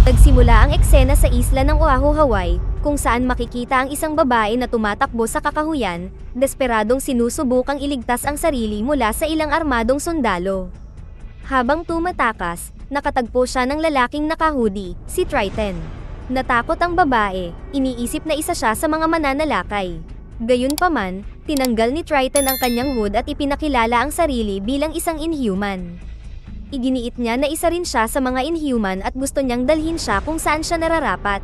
Nagsimula ang eksena sa isla ng Oahu, Hawaii, kung saan makikita ang isang babae na tumatakbo sa kakahuyan, desperadong sinusubukang iligtas ang sarili mula sa ilang armadong sundalo. Habang tumatakas, nakatagpo siya ng lalaking naka-hoodie, si Triton. Natakot ang babae, iniisip na isa siya sa mga mananalakay. Gayunpaman, tinanggal ni Triton ang kanyang hood at ipinakilala ang sarili bilang isang Inhuman. Iginiit niya na isa rin siya sa mga Inhuman at gusto niyang dalhin siya kung saan siya nararapat.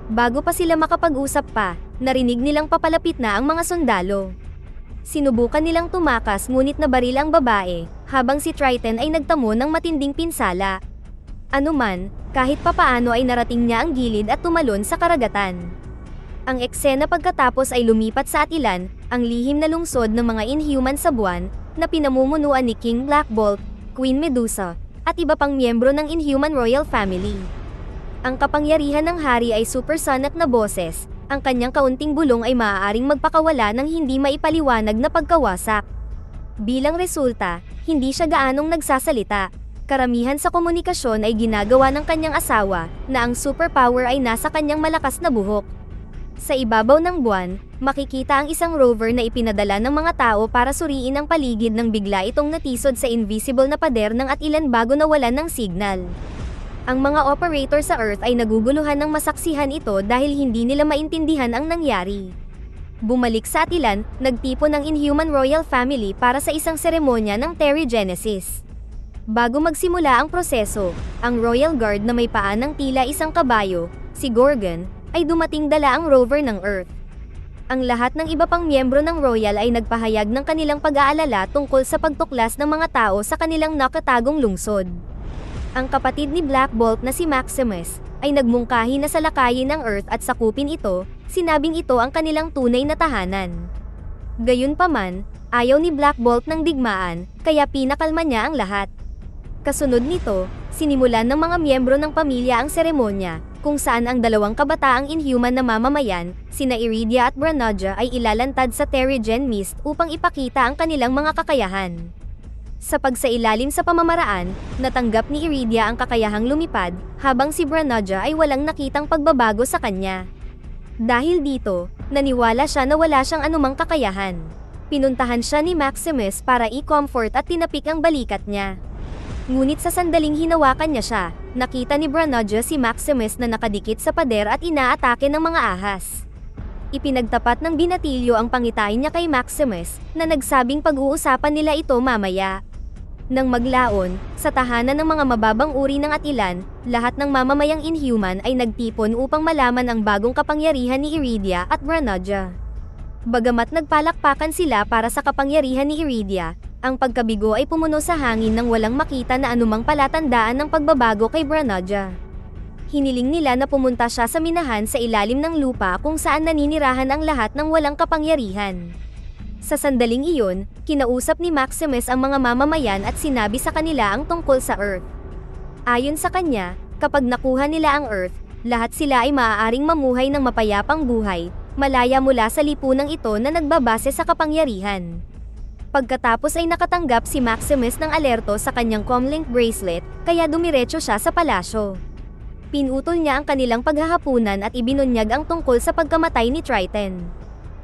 Bago pa sila makapag-usap pa, narinig nilang papalapit na ang mga sundalo. Sinubukan nilang tumakas ngunit nabaril ang babae, habang si Triton ay nagtamo ng matinding pinsala. Anuman, kahit papaano ay narating niya ang gilid at tumalon sa karagatan. Ang eksena pagkatapos ay lumipat sa Atilan, ang lihim na lungsod ng mga Inhuman sa buwan, na pinamumunuan ni King Black Bolt, Queen Medusa, at iba pang miyembro ng Inhuman Royal Family. Ang kapangyarihan ng hari ay supersonic na boses, ang kanyang kaunting bulong ay maaaring magpakawala ng hindi maipaliwanag na pagkawasak. Bilang resulta, hindi siya gaanong nagsasalita. Karamihan sa komunikasyon ay ginagawa ng kanyang asawa, na ang superpower ay nasa kanyang malakas na buhok. Sa ibabaw ng buwan, makikita ang isang rover na ipinadala ng mga tao para suriin ang paligid nang bigla itong natisod sa invisible na pader ng Atilan bago nawalan ng signal. Ang mga operator sa Earth ay naguguluhan ng masaksihan ito dahil hindi nila maintindihan ang nangyari. Bumalik sa Atilan, nagtipon ng Inhuman Royal Family para sa isang seremonya ng Terrigenesis. Bago magsimula ang proseso, ang Royal Guard na may paa ng tila isang kabayo, si Gorgon, ay dumating dala ang rover ng Earth. Ang lahat ng iba pang miyembro ng Royal ay nagpahayag ng kanilang pag-aalala tungkol sa pagtuklas ng mga tao sa kanilang nakatagong lungsod. Ang kapatid ni Black Bolt na si Maximus, ay nagmungkahi na salakayin ang Earth at sakupin ito, sinabing ito ang kanilang tunay na tahanan. Gayunpaman, ayaw ni Black Bolt ng digmaan, kaya pinakalma niya ang lahat. Kasunod nito, sinimulan ng mga miyembro ng pamilya ang seremonya, kung saan ang dalawang kabataang Inhuman na mamamayan, sina Iridia at Branaglia ay ilalantad sa Terrigen Mist upang ipakita ang kanilang mga kakayahan. Sa pagsailalim sa pamamaraan, natanggap ni Iridia ang kakayahang lumipad, habang si Branaglia ay walang nakitang pagbabago sa kanya. Dahil dito, naniwala siya na wala siyang anumang kakayahan. Pinuntahan siya ni Maximus para i-comfort at tinapik ang balikat niya. Ngunit sa sandaling hinawakan niya siya, nakita ni Branaglia si Maximus na nakadikit sa pader at inaatake ng mga ahas. Ipinagtapat ng binatilyo ang pangitain niya kay Maximus, na nagsabing pag-uusapan nila ito mamaya. Nang maglaon, sa tahanan ng mga mababang uri ng Atilan, lahat ng mamamayang Inhuman ay nagtipon upang malaman ang bagong kapangyarihan ni Iridia at Branaglia. Bagamat nagpalakpakan sila para sa kapangyarihan ni Iridia, ang pagkabigo ay pumuno sa hangin nang walang makita na anumang palatandaan ng pagbabago kay Branaglia. Hiniling nila na pumunta siya sa minahan sa ilalim ng lupa kung saan naninirahan ang lahat ng walang kapangyarihan. Sa sandaling iyon, kinausap ni Maximus ang mga mamamayan at sinabi sa kanila ang tungkol sa Earth. Ayon sa kanya, kapag nakuha nila ang Earth, lahat sila ay maaaring mamuhay ng mapayapang buhay, malaya mula sa lipunang ito na nagbabase sa kapangyarihan. Pagkatapos ay nakatanggap si Maximus ng alerto sa kanyang comlink bracelet, kaya dumiretso siya sa palasyo. Pinutol niya ang kanilang paghahapunan at ibinunyag ang tungkol sa pagkamatay ni Triton.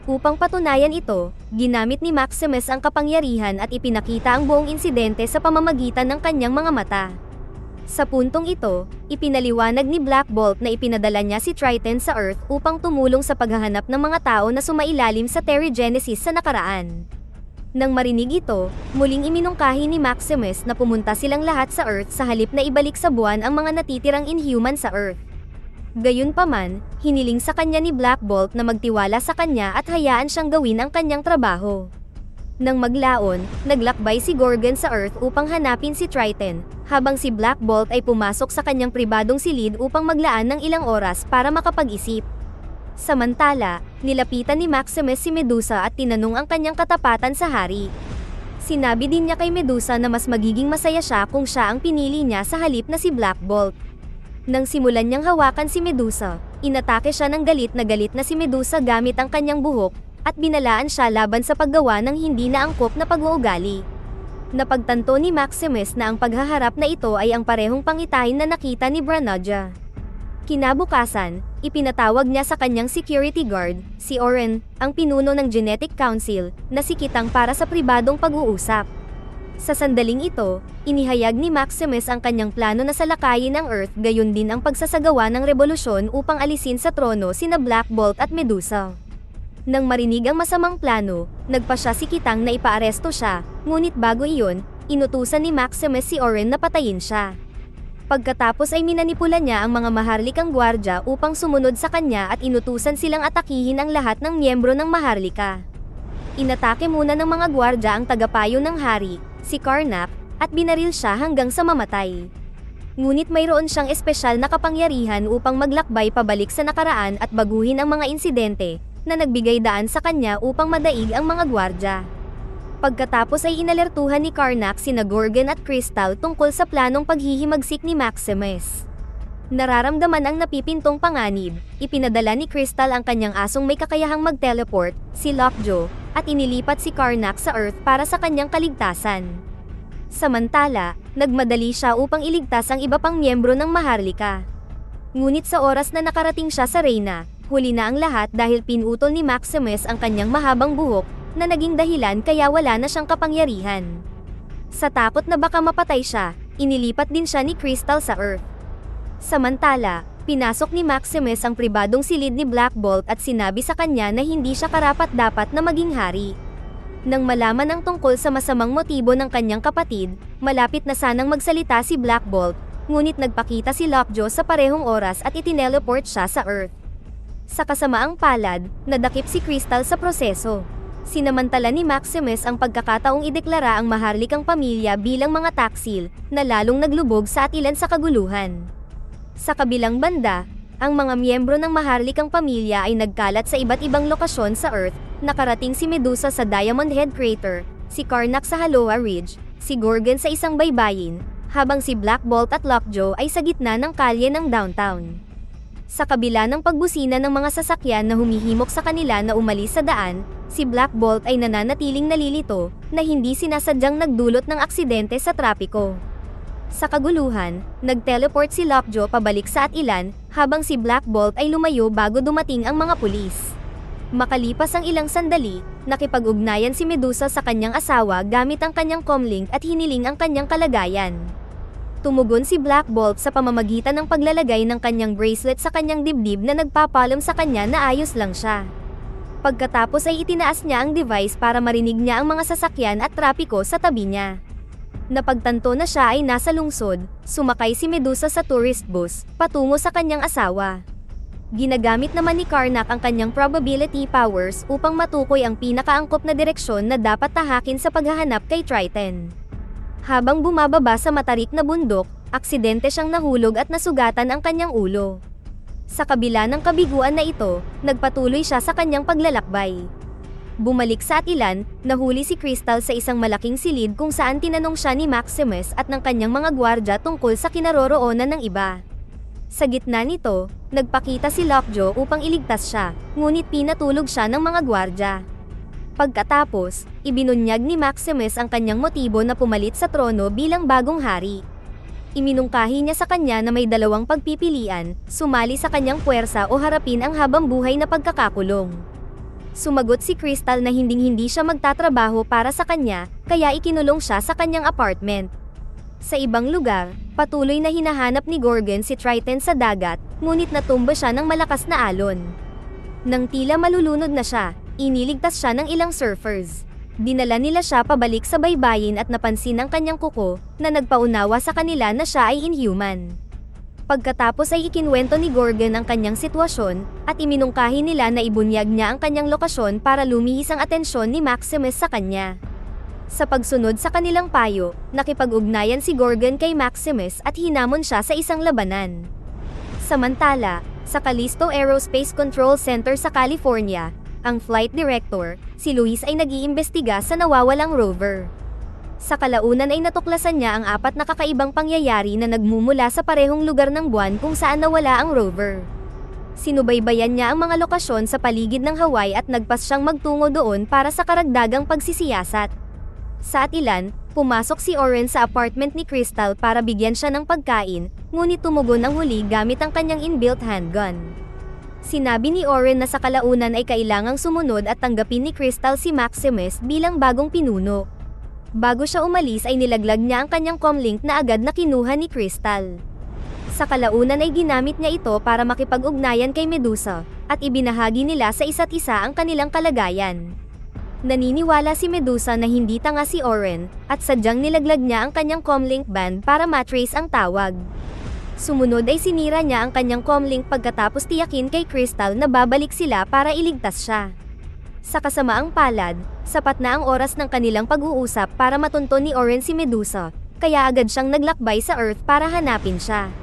Upang patunayan ito, ginamit ni Maximus ang kapangyarihan at ipinakita ang buong insidente sa pamamagitan ng kanyang mga mata. Sa puntong ito, ipinaliwanag ni Black Bolt na ipinadala niya si Triton sa Earth upang tumulong sa paghahanap ng mga tao na sumailalim sa Terrigenesis sa nakaraan. Nang marinig ito, muling iminungkahi ni Maximus na pumunta silang lahat sa Earth sa halip na ibalik sa buwan ang mga natitirang Inhuman sa Earth. Gayunpaman, hiniling sa kanya ni Black Bolt na magtiwala sa kanya at hayaan siyang gawin ang kanyang trabaho. Nang maglaon, naglakbay si Gorgon sa Earth upang hanapin si Triton, habang si Black Bolt ay pumasok sa kanyang pribadong silid upang maglaan ng ilang oras para makapag-isip. Samantala, nilapitan ni Maximus si Medusa at tinanong ang kanyang katapatan sa hari. Sinabi din niya kay Medusa na mas magiging masaya siya kung siya ang pinili niya sa halip na si Black Bolt. Nang simulan niyang hawakan si Medusa, inatake siya ng galit na si Medusa gamit ang kanyang buhok, at binalaan siya laban sa paggawa ng hindi naangkop na pag-uugali. Napagtanto ni Maximus na ang paghaharap na ito ay ang parehong pangitain na nakita ni Branaglia. Kinabukasan, ipinatawag niya sa kanyang security guard, si Oren, ang pinuno ng Genetic Council, na si Kitang para sa pribadong pag-uusap. Sa sandaling ito, inihayag ni Maximus ang kanyang plano na salakayin ang Earth gayon din ang pagsasagawa ng revolusyon upang alisin sa trono sina Black Bolt at Medusa. Nang marinig ang masamang plano, nagpa siya si Kitang na ipaaresto siya, ngunit bago iyon, inutusan ni Maximus si Oren na patayin siya. Pagkatapos ay minanipula niya ang mga maharlikang gwardya upang sumunod sa kanya at inutusan silang atakihin ang lahat ng miyembro ng maharlika. Inatake muna ng mga gwardya ang tagapayo ng hari, si Karnak, at binaril siya hanggang sa mamatay. Ngunit mayroon siyang espesyal na kapangyarihan upang maglakbay pabalik sa nakaraan at baguhin ang mga insidente na nagbigay daan sa kanya upang madaig ang mga gwardya. Pagkatapos ay inalertuhan ni Karnak sina Gorgon at Crystal tungkol sa planong paghihimagsik ni Maximus. Nararamdaman ang napipintong panganib, ipinadala ni Crystal ang kanyang asong may kakayahang mag-teleport, si Lockjaw, at inilipat si Karnak sa Earth para sa kanyang kaligtasan. Samantala, nagmadali siya upang iligtas ang iba pang miyembro ng Maharlika. Ngunit sa oras na nakarating siya sa Reyna, huli na ang lahat dahil pinutol ni Maximus ang kanyang mahabang buhok, na naging dahilan kaya wala na siyang kapangyarihan. Sa takot na baka mapatay siya, inilipat din siya ni Crystal sa Earth. Samantala, pinasok ni Maximus ang pribadong silid ni Black Bolt at sinabi sa kanya na hindi siya karapat-dapat na maging hari. Nang malaman ang tungkol sa masamang motibo ng kanyang kapatid, malapit na sanang magsalita si Black Bolt, ngunit nagpakita si Lockjaw sa parehong oras at itineleport siya sa Earth. Sa kasamaang palad, nadakip si Crystal sa proseso. Sinamantala ni Maximus ang pagkakataong ideklara ang maharlikang pamilya bilang mga taksil, na lalong naglubog sa atilan sa kaguluhan. Sa kabilang banda, ang mga miyembro ng maharlikang pamilya ay nagkalat sa iba't ibang lokasyon sa Earth, nakarating si Medusa sa Diamond Head Crater, si Karnak sa Haloa Ridge, si Gorgon sa isang baybayin, habang si Black Bolt at Lockjaw ay sa gitna ng kalye ng downtown. Sa kabila ng pagbusina ng mga sasakyan na humihimok sa kanila na umalis sa daan, si Black Bolt ay nananatiling nalilito, na hindi sinasadyang nagdulot ng aksidente sa trapiko. Sa kaguluhan, nag-teleport si Lockjaw pabalik sa atilan, habang si Black Bolt ay lumayo bago dumating ang mga pulis. Makalipas ang ilang sandali, nakipag-ugnayan si Medusa sa kanyang asawa gamit ang kanyang comlink at hiniling ang kanyang kalagayan. Tumugon si Black Bolt sa pamamagitan ng paglalagay ng kanyang bracelet sa kanyang dibdib na nagpapaalam sa kanya na ayos lang siya. Pagkatapos ay itinaas niya ang device para marinig niya ang mga sasakyan at trapiko sa tabi niya. Napagtanto na siya ay nasa lungsod, sumakay si Medusa sa tourist bus, patungo sa kanyang asawa. Ginagamit naman ni Karnak ang kanyang probability powers upang matukoy ang pinakaangkop na direksyon na dapat tahakin sa paghahanap kay Triton. Habang bumababa sa matarik na bundok, aksidente siyang nahulog at nasugatan ang kanyang ulo. Sa kabila ng kabiguan na ito, nagpatuloy siya sa kanyang paglalakbay. Bumalik sa atilan, nahuli si Crystal sa isang malaking silid kung saan tinanong siya ni Maximus at ng kanyang mga gwardya tungkol sa kinaroroonan ng iba. Sa gitna nito, nagpakita si Lockjaw upang iligtas siya, ngunit pinatulog siya ng mga gwardya. Pagkatapos, ibinunyag ni Maximus ang kanyang motibo na pumalit sa trono bilang bagong hari. Iminungkahi niya sa kanya na may dalawang pagpipilian, sumali sa kanyang puwersa o harapin ang habang buhay na pagkakakulong. Sumagot si Crystal na hinding-hindi siya magtatrabaho para sa kanya, kaya ikinulong siya sa kanyang apartment. Sa ibang lugar, patuloy na hinahanap ni Gorgon si Triton sa dagat, ngunit natumba siya ng malakas na alon. Nang tila malulunod na siya, iniligtas siya ng ilang surfers. Dinala nila siya pabalik sa baybayin at napansin ang kanyang kuko, na nagpaunawa sa kanila na siya ay inhuman. Pagkatapos ay ikinwento ni Gorgon ang kanyang sitwasyon, at iminungkahi nila na ibunyag niya ang kanyang lokasyon para lumihis ang atensyon ni Maximus sa kanya. Sa pagsunod sa kanilang payo, nakipag-ugnayan si Gorgon kay Maximus at hinamon siya sa isang labanan. Samantala, sa Callisto Aerospace Control Center sa California, ang flight director, si Luis ay nag-iimbestiga sa nawawalang rover. Sa kalaunan ay natuklasan niya ang 4 na kakaibang pangyayari na nagmumula sa parehong lugar ng buwan kung saan nawala ang rover. Sinubaybayan niya ang mga lokasyon sa paligid ng Hawaii at nagpas siyang magtungo doon para sa karagdagang pagsisiyasat. Sa atilan, Pumasok si Oren sa apartment ni Crystal para bigyan siya ng pagkain, ngunit tumugon ang huli gamit ang kanyang inbuilt handgun. Sinabi ni Oren na sa kalaunan ay kailangang sumunod at tanggapin ni Crystal si Maximus bilang bagong pinuno. Bago siya umalis ay nilaglag niya ang kanyang comlink na agad na kinuha ni Crystal. Sa kalaunan ay ginamit niya ito para makipag-ugnayan kay Medusa, at ibinahagi nila sa isa't isa ang kanilang kalagayan. Naniniwala si Medusa na hindi tanga si Oren, at sadyang nilaglag niya ang kanyang comlink band para matrace ang tawag. Sumunod ay sinira niya ang kanyang comlink pagkatapos tiyakin kay Crystal na babalik sila para iligtas siya. Sa kasamaang palad, sapat na ang oras ng kanilang pag-uusap para matunton ni Oren si Medusa, kaya agad siyang naglakbay sa Earth para hanapin siya.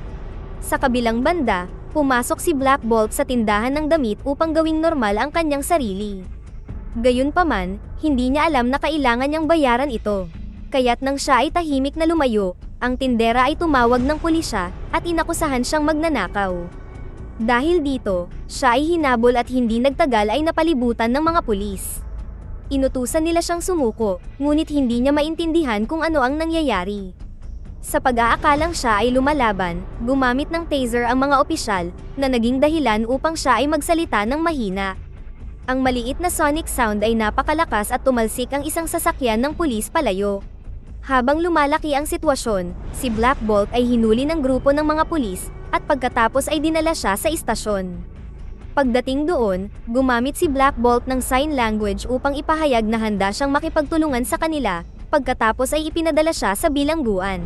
Sa kabilang banda, pumasok si Black Bolt sa tindahan ng damit upang gawing normal ang kanyang sarili. Gayunpaman, hindi niya alam na kailangan niyang bayaran ito. Kaya't nang siya ay tahimik na lumayo, ang tindera ay tumawag ng pulisya at inakusahan siyang magnanakaw. Dahil dito, siya ay hinabol at hindi nagtagal ay napalibutan ng mga pulis. Inutusan nila siyang sumuko, ngunit hindi niya maintindihan kung ano ang nangyayari. Sa pag-aakalang siya ay lumalaban, gumamit ng taser ang mga opisyal, na naging dahilan upang siya ay magsalita ng mahina. Ang maliit na sonic sound ay napakalakas at tumalsik ang isang sasakyan ng pulis palayo. Habang lumalaki ang sitwasyon, si Black Bolt ay hinuli ng grupo ng mga pulis, at pagkatapos ay dinala siya sa istasyon. Pagdating doon, gumamit si Black Bolt ng sign language upang ipahayag na handa siyang makipagtulungan sa kanila, pagkatapos ay ipinadala siya sa bilangguan.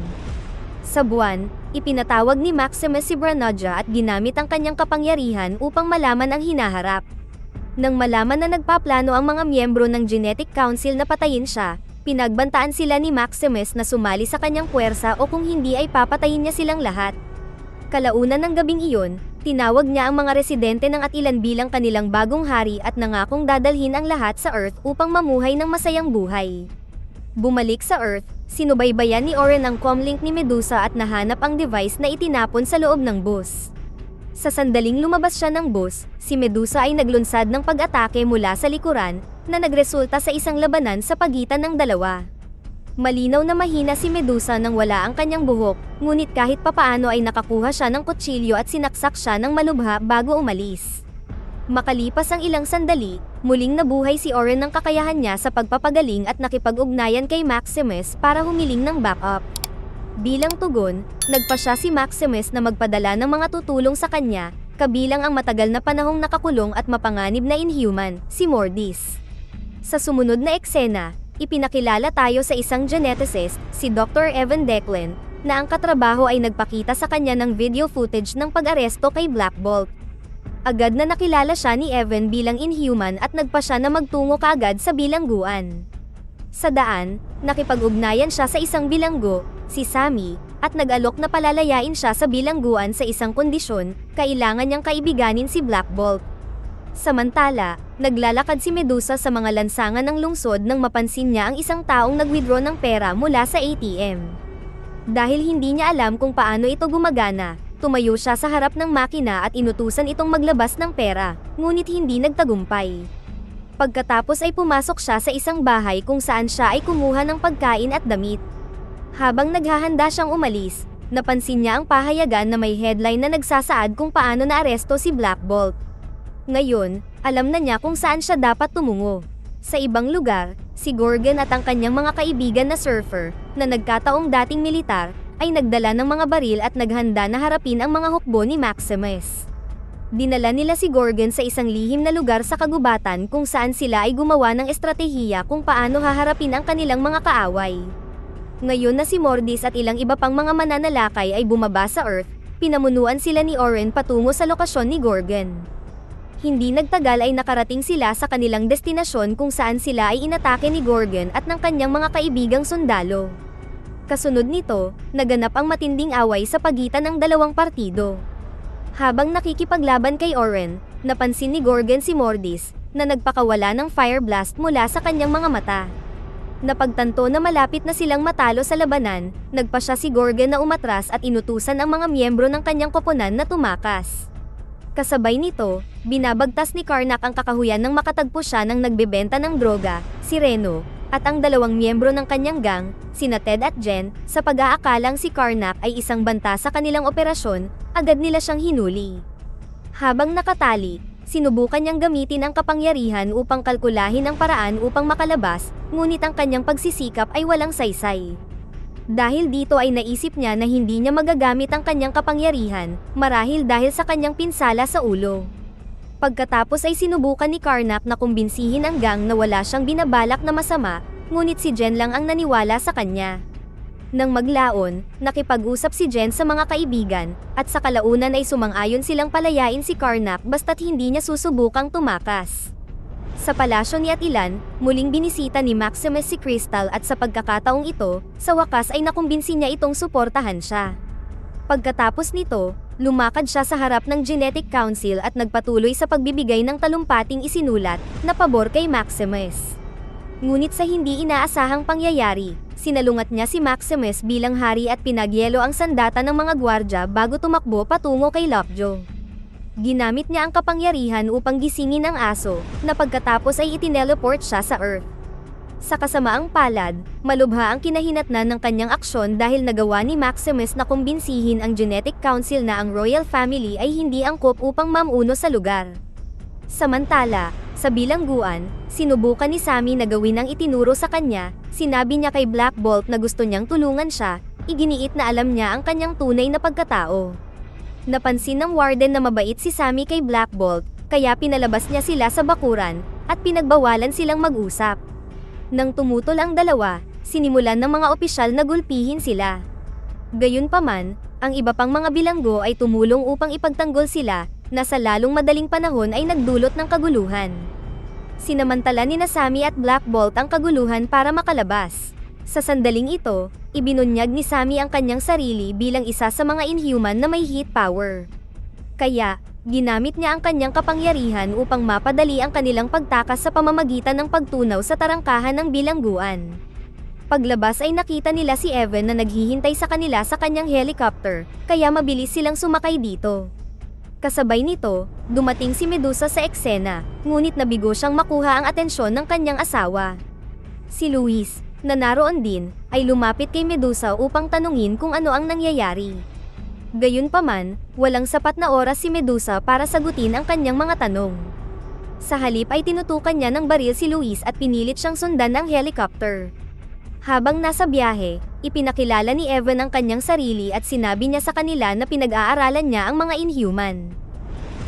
Sa buwan, ipinatawag ni Maximus si Branaglia at ginamit ang kanyang kapangyarihan upang malaman ang hinaharap. Nang malaman na nagpaplano ang mga miyembro ng Genetic Council na patayin siya, pinagbantaan sila ni Maximus na sumali sa kanyang puwersa o kung hindi ay papatayin niya silang lahat. Kalaunan ng gabing iyon, tinawag niya ang mga residente ng Attilan bilang kanilang bagong hari at nangakong dadalhin ang lahat sa Earth upang mamuhay ng masayang buhay. Bumalik sa Earth, sinubaybayan ni Oren ang comlink ni Medusa at nahanap ang device na itinapon sa loob ng bus. Sa sandaling lumabas siya ng bus, si Medusa ay naglunsad ng pag-atake mula sa likuran, na nagresulta sa isang labanan sa pagitan ng dalawa. Malinaw na mahina si Medusa nang wala ang kanyang buhok, ngunit kahit papaano ay nakakuha siya ng kutsilyo at sinaksak siya ng malubha bago umalis. Makalipas ang ilang sandali, muling nabuhay si Oren ng kakayahan niya sa pagpapagaling at nakipag-ugnayan kay Maximus para humiling ng backup. Bilang tugon, nagpa siya si Maximus na magpadala ng mga tutulong sa kanya, kabilang ang matagal na panahong nakakulong at mapanganib na inhuman, si Mordis. Sa sumunod na eksena, ipinakilala tayo sa isang geneticist, si Dr. Evan Declan, na ang katrabaho ay nagpakita sa kanya ng video footage ng pag-aresto kay Black Bolt. Agad na nakilala siya ni Evan bilang inhuman at nagpa siya na magtungo kaagad sa bilangguan. Sa daan, nakipag-ugnayan siya sa isang bilanggo, si Sammy, at nag-alok na palalayain siya sa bilangguan sa isang kondisyon, kailangan niyang kaibiganin si Black Bolt. Samantala, naglalakad si Medusa sa mga lansangan ng lungsod nang mapansin niya ang isang taong nag-withdraw ng pera mula sa ATM. Dahil hindi niya alam kung paano ito gumagana, tumayo siya sa harap ng makina at inutusan itong maglabas ng pera, ngunit hindi nagtagumpay. Pagkatapos ay pumasok siya sa isang bahay kung saan siya ay kumuha ng pagkain at damit. Habang naghahanda siyang umalis, napansin niya ang pahayagan na may headline na nagsasaad kung paano naaresto si Black Bolt. Ngayon, alam na niya kung saan siya dapat tumungo. Sa ibang lugar, si Gorgon at ang kanyang mga kaibigan na surfer, na nagkataong dating militar, ay nagdala ng mga baril at naghanda na harapin ang mga hukbo ni Maximus. Dinala nila si Gorgon sa isang lihim na lugar sa kagubatan kung saan sila ay gumawa ng estratehiya kung paano haharapin ang kanilang mga kaaway. Ngayon na si Mordis at ilang iba pang mga mananalakay ay bumaba sa Earth, pinamunuan sila ni Oren patungo sa lokasyon ni Gorgon. Hindi nagtagal ay nakarating sila sa kanilang destinasyon kung saan sila ay inatake ni Gorgon at ng kanyang mga kaibigang sundalo. Kasunod nito, naganap ang matinding away sa pagitan ng dalawang partido. Habang nakikipaglaban kay Oren, napansin ni Gorgon si Mordis, na nagpakawala ng fire blast mula sa kanyang mga mata. Napagtanto na malapit na silang matalo sa labanan, nagpa siya si Gorgon na umatras at inutusan ang mga miyembro ng kanyang koponan na tumakas. Kasabay nito, binabagtas ni Karnak ang kakahuyan nang makatagpo siya ng nagbebenta ng droga, si Reno, at ang dalawang miyembro ng kanyang gang, sina Ted at Jen, sa pag-aakalang si Karnak ay isang banta sa kanilang operasyon, agad nila siyang hinuli. Habang nakatali, sinubukan niyang gamitin ang kapangyarihan upang kalkulahin ang paraan upang makalabas, ngunit ang kanyang pagsisikap ay walang saysay. Dahil dito ay naisip niya na hindi niya magagamit ang kanyang kapangyarihan, marahil dahil sa kanyang pinsala sa ulo. Pagkatapos ay sinubukan ni Karnak na kumbinsihin ang gang na wala siyang binabalak na masama, ngunit si Jen lang ang naniwala sa kanya. Nang maglaon, nakipag-usap si Jen sa mga kaibigan, at sa kalaunan ay sumang-ayon silang palayain si Karnak basta't hindi niya susubukang tumakas. Sa palasyo ni Attilan, muling binisita ni Maximus si Crystal at sa pagkakataong ito, sa wakas ay nakumbinsi niya itong suportahan siya. Pagkatapos nito, lumakad siya sa harap ng Genetic Council at nagpatuloy sa pagbibigay ng talumpating isinulat na pabor kay Maximus. Ngunit sa hindi inaasahang pangyayari, sinalungat niya si Maximus bilang hari at pinagyelo ang sandata ng mga gwardya bago tumakbo patungo kay Lockjaw. Ginamit niya ang kapangyarihan upang gisingin ang aso, na pagkatapos ay itineleport siya sa Earth. Sa kasamaang palad, malubha ang kinahinatnan ng kanyang aksyon dahil nagawa ni Maximus na kumbinsihin ang Genetic Council na ang Royal Family ay hindi angkop upang mamuno sa lugar. Samantala, sa bilangguan, sinubukan ni Sammy na gawin ang itinuro sa kanya, sinabi niya kay Black Bolt na gusto niyang tulungan siya, iginiit na alam niya ang kanyang tunay na pagkatao. Napansin ng warden na mabait si Sammy kay Black Bolt, kaya pinalabas niya sila sa bakuran, at pinagbawalan silang mag-usap. Nang tumutol ang dalawa, sinimulan ng mga opisyal na gulpihin sila. Gayunpaman, ang iba pang mga bilanggo ay tumulong upang ipagtanggol sila, na sa lalong madaling panahon ay nagdulot ng kaguluhan. Sinamantala ni Sammy at Black Bolt ang kaguluhan para makalabas. Sa sandaling ito, ibinunyag ni Sammy ang kanyang sarili bilang isa sa mga inhuman na may heat power. Kaya, ginamit niya ang kanyang kapangyarihan upang mapadali ang kanilang pagtakas sa pamamagitan ng pagtunaw sa tarangkahan ng bilangguan. Paglabas ay nakita nila si Evan na naghihintay sa kanila sa kanyang helicopter, kaya mabilis silang sumakay dito. Kasabay nito, dumating si Medusa sa eksena, ngunit nabigo siyang makuha ang atensyon ng kanyang asawa. Si Luis, na naroon din, ay lumapit kay Medusa upang tanungin kung ano ang nangyayari. Gayunpaman, walang sapat na oras si Medusa para sagutin ang kanyang mga tanong. Sa halip ay tinutukan niya ng baril si Luis at pinilit siyang sundan ng helicopter. Habang nasa biyahe, ipinakilala ni Evan ang kanyang sarili at sinabi niya sa kanila na pinag-aaralan niya ang mga inhuman.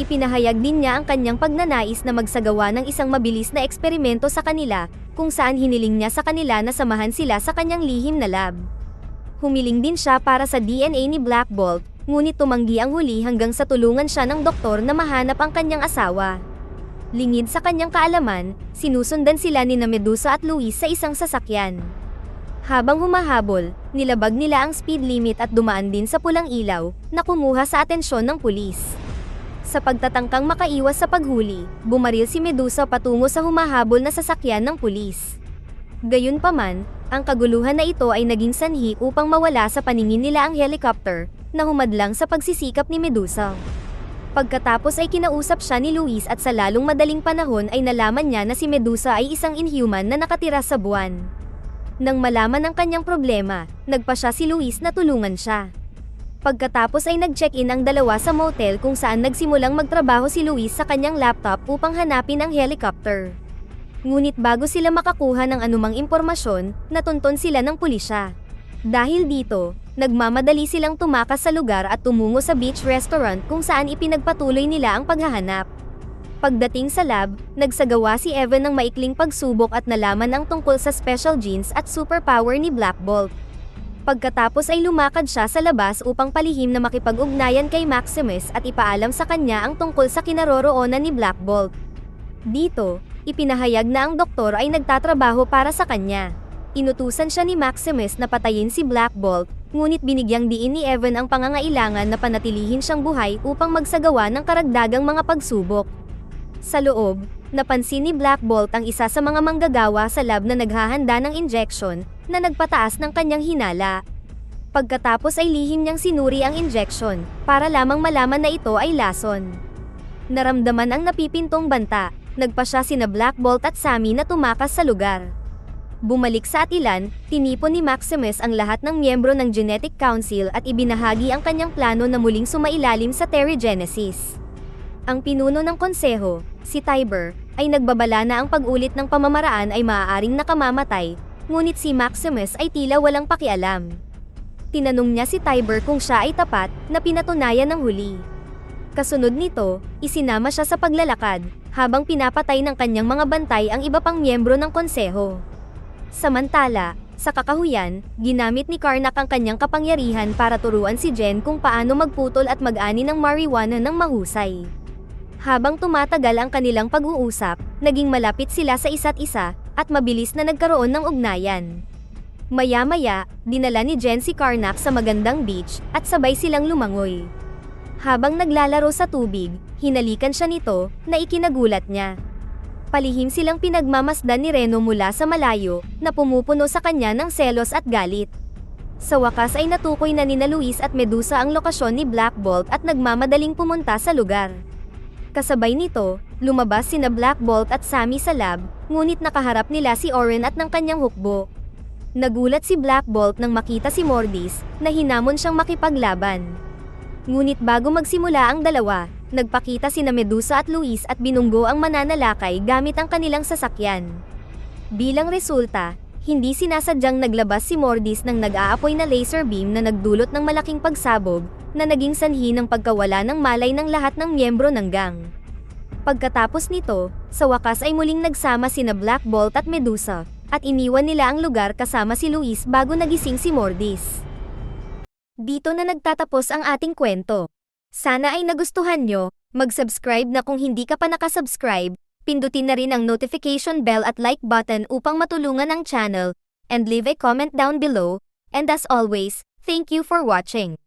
Ipinahayag din niya ang kanyang pagnanais na magsagawa ng isang mabilis na eksperimento sa kanila, kung saan hiniling niya sa kanila na samahan sila sa kanyang lihim na lab. Humiling din siya para sa DNA ni Black Bolt, ngunit tumanggi ang huli hanggang sa tulungan siya ng doktor na mahanap ang kanyang asawa. Lingid sa kanyang kaalaman, sinusundan sila ni Medusa at Luis sa isang sasakyan. Habang humahabol, nilabag nila ang speed limit at dumaan din sa pulang ilaw, na kumuha sa atensyon ng pulis. Sa pagtatangkang makaiwas sa paghuli, bumaril si Medusa patungo sa humahabol na sasakyan ng pulis. Gayunpaman, ang kaguluhan na ito ay naging sanhi upang mawala sa paningin nila ang helicopter, na humadlang sa pagsisikap ni Medusa. Pagkatapos ay kinausap siya ni Luis at sa lalong madaling panahon ay nalaman niya na si Medusa ay isang inhuman na nakatira sa buwan. Nang malaman ang kanyang problema, nagpa siya si Luis na tulungan siya. Pagkatapos ay nag-check-in ang dalawa sa motel kung saan nagsimulang magtrabaho si Luis sa kanyang laptop upang hanapin ang helicopter. Ngunit bago sila makakuha ng anumang impormasyon, natunton sila ng pulisya. Dahil dito, nagmamadali silang tumakas sa lugar at tumungo sa beach restaurant kung saan ipinagpatuloy nila ang paghahanap. Pagdating sa lab, nagsagawa si Evan ng maikling pagsubok at nalaman ang tungkol sa special genes at superpower ni Black Bolt. Pagkatapos ay lumakad siya sa labas upang palihim na makipag-ugnayan kay Maximus at ipaalam sa kanya ang tungkol sa kinaroroonan ni Black Bolt. Dito, ipinahayag na ang doktor ay nagtatrabaho para sa kanya. Inutusan siya ni Maximus na patayin si Black Bolt, ngunit binigyang diin ni Evan ang pangangailangan na panatilihin siyang buhay upang magsagawa ng karagdagang mga pagsubok. Sa loob, napansin ni Black Bolt ang isa sa mga manggagawa sa lab na naghahanda ng injection, na nagpataas ng kanyang hinala. Pagkatapos ay lihim niyang sinuri ang injection, para lamang malaman na ito ay lason. Naramdaman ang napipintong banta, nagpa siya sina Black Bolt at Sammy na tumakas sa lugar. Bumalik sa Atilan, tinipon ni Maximus ang lahat ng miyembro ng Genetic Council at ibinahagi ang kanyang plano na muling sumailalim sa Terrigenesis. Ang pinuno ng konseho, si Tiber, ay nagbabala na ang pag-ulit ng pamamaraan ay maaaring nakamamatay, ngunit si Maximus ay tila walang pakialam. Tinanong niya si Tiber kung siya ay tapat, na pinatunayan ng huli. Kasunod nito, isinama siya sa paglalakad, habang pinapatay ng kanyang mga bantay ang iba pang miyembro ng konseho. Samantala, sa kakahuyan, ginamit ni Karnak ang kanyang kapangyarihan para turuan si Jen kung paano magputol at mag-ani ng marijuana ng mahusay. Habang tumatagal ang kanilang pag-uusap, naging malapit sila sa isa't isa, at mabilis na nagkaroon ng ugnayan. Maya-maya, dinala ni Jen si Karnak sa magandang beach, at sabay silang lumangoy. Habang naglalaro sa tubig, hinalikan siya nito, na ikinagulat niya. Palihim silang pinagmamasdan ni Reno mula sa malayo, na pumupuno sa kanya ng selos at galit. Sa wakas ay natukoy na nina Luis at Medusa ang lokasyon ni Black Bolt at nagmamadaling pumunta sa lugar. Kasabay nito, lumabas sina Black Bolt at Sammy sa lab, ngunit nakaharap nila si Oren at ng kanyang hukbo. Nagulat si Black Bolt nang makita si Mordis, na hinamon siyang makipaglaban. Ngunit bago magsimula ang dalawa, nagpakita sina Medusa at Luis at binunggo ang mananalakay gamit ang kanilang sasakyan. Bilang resulta, hindi sinasadyang naglabas si Mordis ng nag-aapoy na laser beam na nagdulot ng malaking pagsabog, na naging sanhi ng pagkawala ng malay ng lahat ng miyembro ng gang. Pagkatapos nito, sa wakas ay muling nagsama sina Black Bolt at Medusa, at iniwan nila ang lugar kasama si Luis bago nagising si Mordis. Dito na nagtatapos ang ating kwento. Sana ay nagustuhan nyo, mag-subscribe na kung hindi ka pa nakasubscribe, pindutin na rin ang notification bell at like button upang matulungan ang channel, and leave a comment down below, and as always, thank you for watching.